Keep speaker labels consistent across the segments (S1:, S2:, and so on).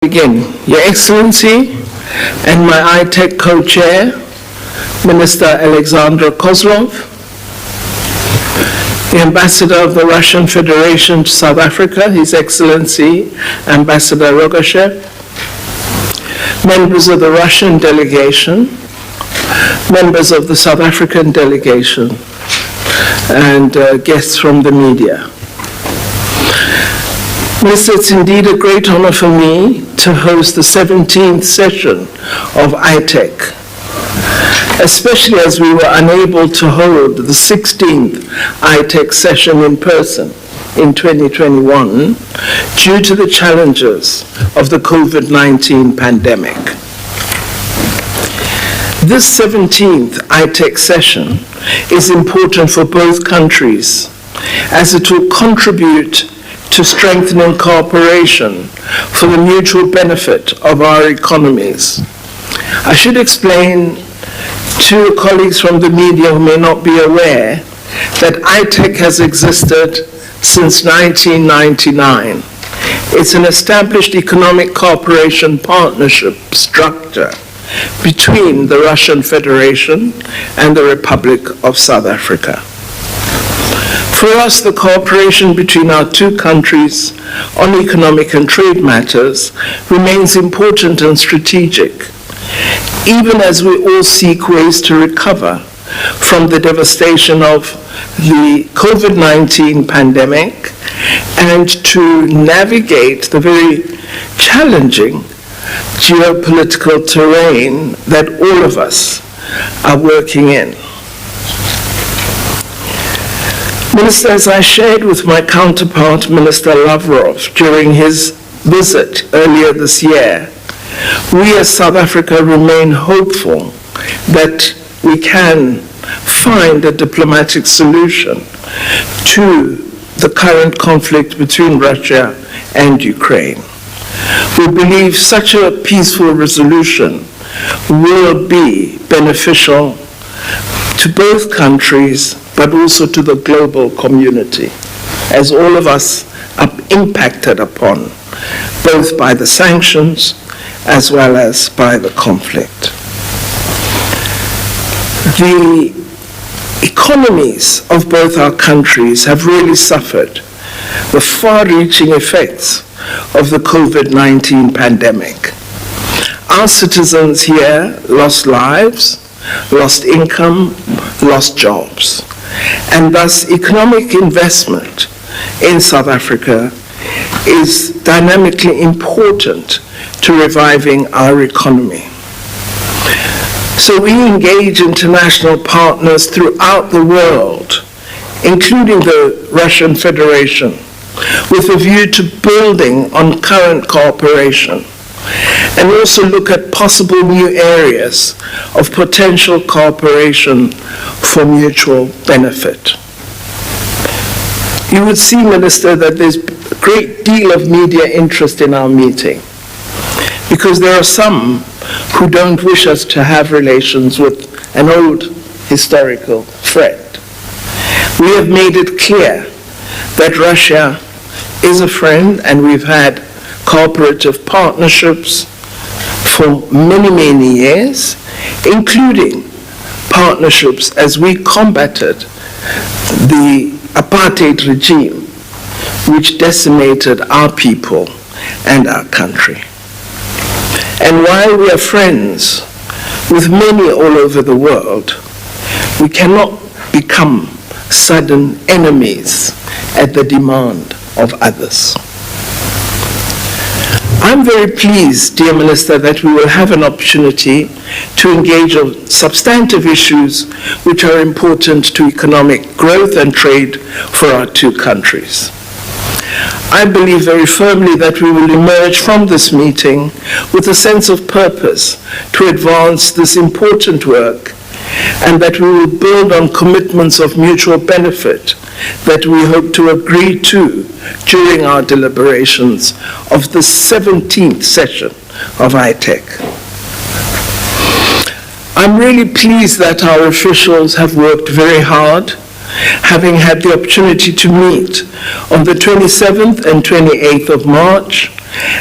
S1: Begin. Your Excellency and my ITEC co-chair, Minister Alexander Kozlov, the Ambassador of the Russian Federation to South Africa, His Excellency Ambassador Rogashev, members of the Russian delegation, members of the South African delegation, and guests from the media. Minister, it's indeed a great honor for me to host the 17th session of ITEC, especially as we were unable to hold the 16th ITEC session in person in 2021 due to the challenges of the COVID-19 pandemic. This 17th ITEC session is important for both countries as it will contribute to strengthening cooperation for the mutual benefit of our economies. I should explain to colleagues from the media who may not be aware that ITEC has existed since 1999. It's an established economic cooperation partnership structure between the Russian Federation and the Republic of South Africa. For us, the cooperation between our two countries on economic and trade matters remains important and strategic, even as we all seek ways to recover from the devastation of the COVID-19 pandemic and to navigate the very challenging geopolitical terrain that all of us are working in. Minister, as I shared with my counterpart, Minister Lavrov, during his visit earlier this year, we as South Africa remain hopeful that we can find a diplomatic solution to the current conflict between Russia and Ukraine. We believe such a peaceful resolution will be beneficial to both countries, but also to the global community, as all of us are impacted upon, both by the sanctions as well as by the conflict. The economies of both our countries have really suffered the far-reaching effects of the COVID-19 pandemic. Our citizens here lost lives, lost income, lost jobs. And thus, economic investment in South Africa is dynamically important to reviving our economy. So we engage international partners throughout the world, including the Russian Federation, with a view to building on current cooperation, and also look at possible new areas of potential cooperation for mutual benefit. You would see, Minister, that there's a great deal of media interest in our meeting, because there are some who don't wish us to have relations with an old historical friend. We have made it clear that Russia is a friend, and we've had cooperative partnerships for many, many years, including partnerships as we combated the apartheid regime, which decimated our people and our country. And while we are friends with many all over the world, we cannot become sudden enemies at the demand of others. I'm very pleased, dear Minister, that we will have an opportunity to engage on substantive issues which are important to economic growth and trade for our two countries. I believe very firmly that we will emerge from this meeting with a sense of purpose to advance this important work, and that we will build on commitments of mutual benefit that we hope to agree to during our deliberations of the 17th session of ITEC. I'm really pleased that our officials have worked very hard, having had the opportunity to meet on the 27th and 28th of March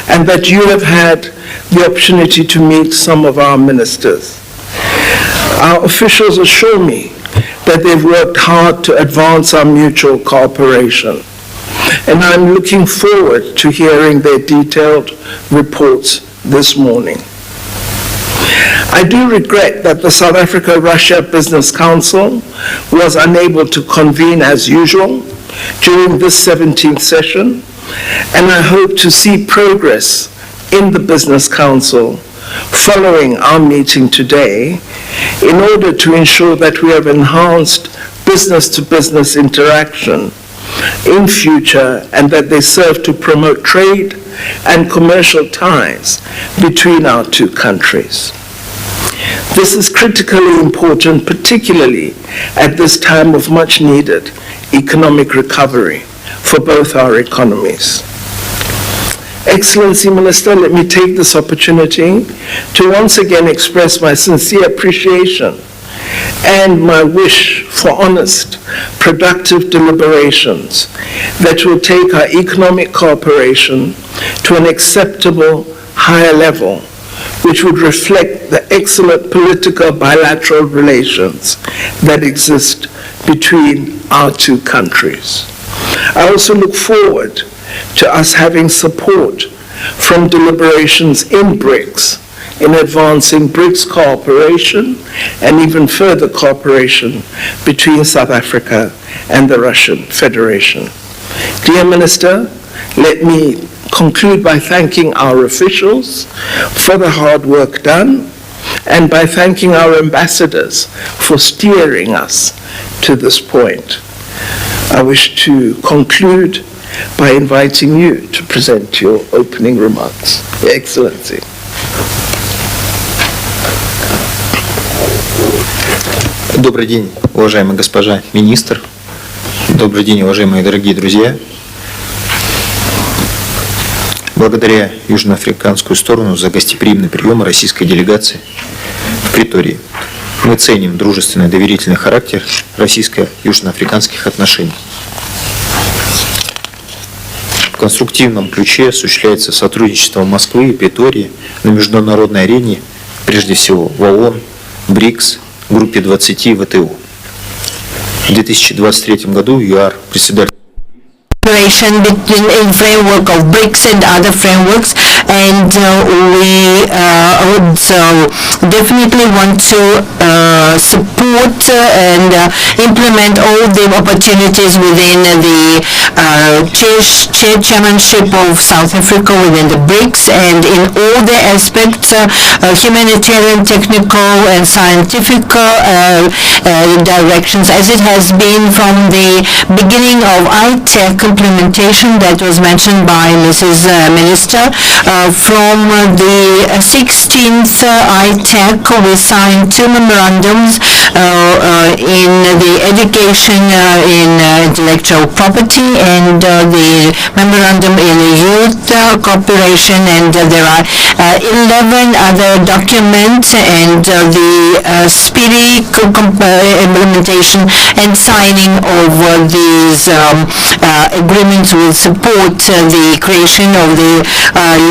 S1: and that you have had the opportunity to meet some of our ministers. Our officials assure me that they've worked hard to advance our mutual cooperation, and I'm looking forward to hearing their detailed reports this morning. I do regret that the South Africa-Russia Business Council was unable to convene as usual during this 17th session, and I hope to see progress in the Business Council following our meeting today in order to ensure that we have enhanced business-to-business interaction in future and that they serve to promote trade and commercial ties between our two countries. This is critically important, particularly at this time of much-needed economic recovery for both our economies. Excellency Minister, let me take this opportunity to once again express my sincere appreciation and my wish for honest, productive deliberations that will take our economic cooperation to an acceptable higher level, which would reflect the excellent political bilateral relations that exist between our two countries. I also look forward to us having support from deliberations in BRICS in advancing BRICS cooperation and even further cooperation between South Africa and the Russian Federation. Dear Minister, let me conclude by thanking our officials for the hard work done and by thanking our ambassadors for steering us to this point. I wish to conclude by inviting you to present your opening remarks. Your Excellency.
S2: Добрый день, уважаемая госпожа министр. Добрый день, уважаемые дорогие друзья. Благодаря южноафриканскую сторону за гостеприимный прием российской делегации в Претории. Мы ценим дружественный и доверительный характер российско-южноафриканских отношений. В конструктивном ключе осуществляется сотрудничество Москвы и Претории на международной арене, прежде всего в ООН, БРИКС, группе 20 и ВТО. В 2023 году ЮАР, председатель
S3: in framework of BRICS and other frameworks, and we would definitely want to support and implement all the opportunities within the chairmanship of South Africa within the BRICS, and in all the aspects, humanitarian, technical and scientific directions, as it has been from the beginning of ITEC implementation that was mentioned by Mrs. Minister. From the 16th ITEC, we signed 2 memorandums in the education in intellectual property and the memorandum in youth cooperation, and there are 11 other documents, and the speedy implementation and signing of these agreements will support the creation of the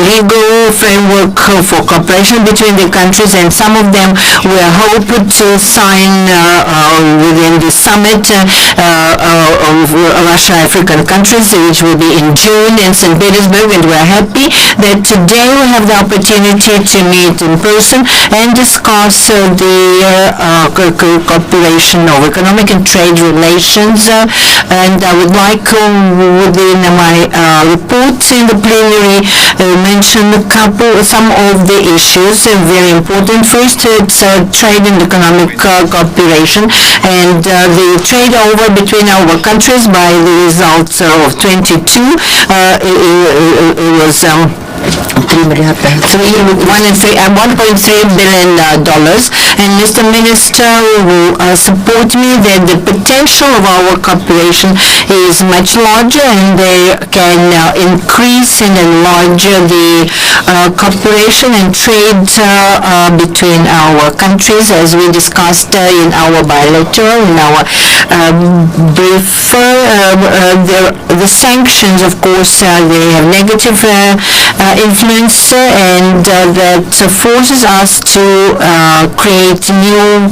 S3: legal framework for cooperation between the countries, and some of them we hope to sign within the summit of Russian-African countries, which will be in June in St. Petersburg, and we're happy that today we have the opportunity to meet in person and discuss the cooperation of economic and trade relations, and I would like within my report in the plenary mention some of the issues, very important. First, it's trade and economic cooperation, and the trade over between our countries by the results of 22 it was $1.3 billion, and Mr. Minister will support me that the potential of our cooperation is much larger, and they can increase and enlarge the cooperation and trade between our countries, as we discussed in our bilateral, in our brief. The sanctions, of course, they have negative influence, and that forces us to create new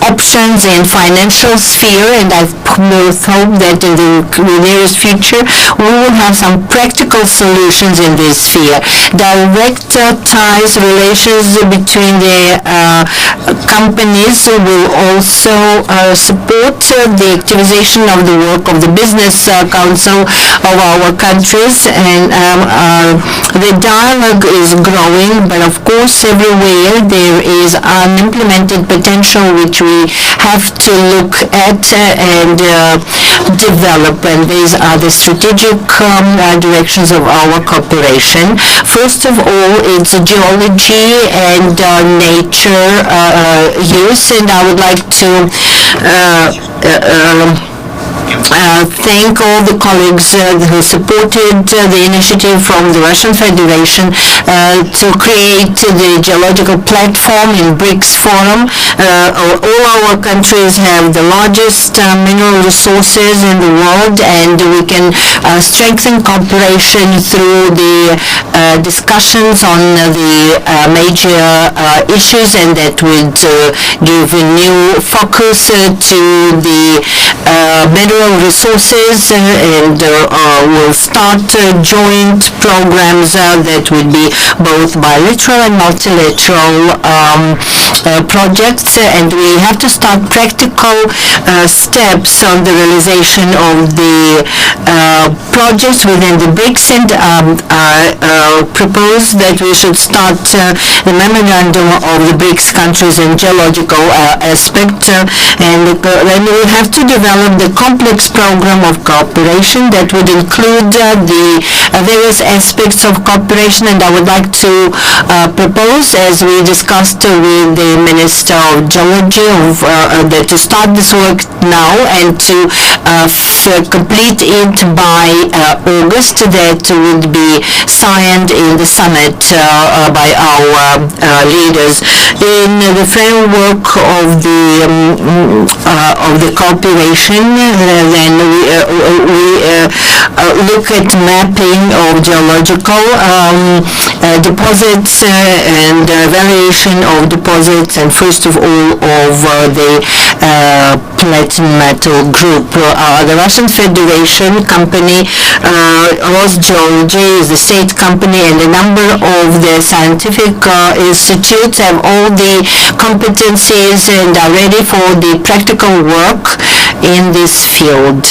S3: options in financial sphere, and I both hope that in the nearest future we will have some practical solutions in this sphere. Direct ties, relations between the companies will also support the activization of the work of the Business Council of our countries, and the dialogue is growing, but of course everywhere there is unimplemented potential which we have to look at and develop, and these are the strategic directions of our cooperation. First of all, it's geology and nature use, and I would like to thank all the colleagues who supported the initiative from the Russian Federation to create the geological platform in BRICS Forum. All our countries have the largest mineral resources in the world, and we can strengthen cooperation through the discussions on the major issues, and that would give a new focus to the mineral resources, and we'll start joint programs that would be both bilateral and multilateral projects, and we have to start practical steps on the realization of the projects within the BRICS, and propose that we should start the memorandum of the BRICS countries in geological aspect, and then we have to develop the complex program of cooperation that would include the various aspects of cooperation, and I would like to propose, as we discussed with the Minister of Geology, that to start this work now and to complete it by August, that would be signed in the summit by our leaders. In the framework of the cooperation, then we look at mapping of geological deposits and evaluation of deposits, and first of all of the platinum metal group. The Russian Federation company, Rosgeology, is the state company, and a number of the scientific institutes have all the competencies and are ready for the practical work in this field.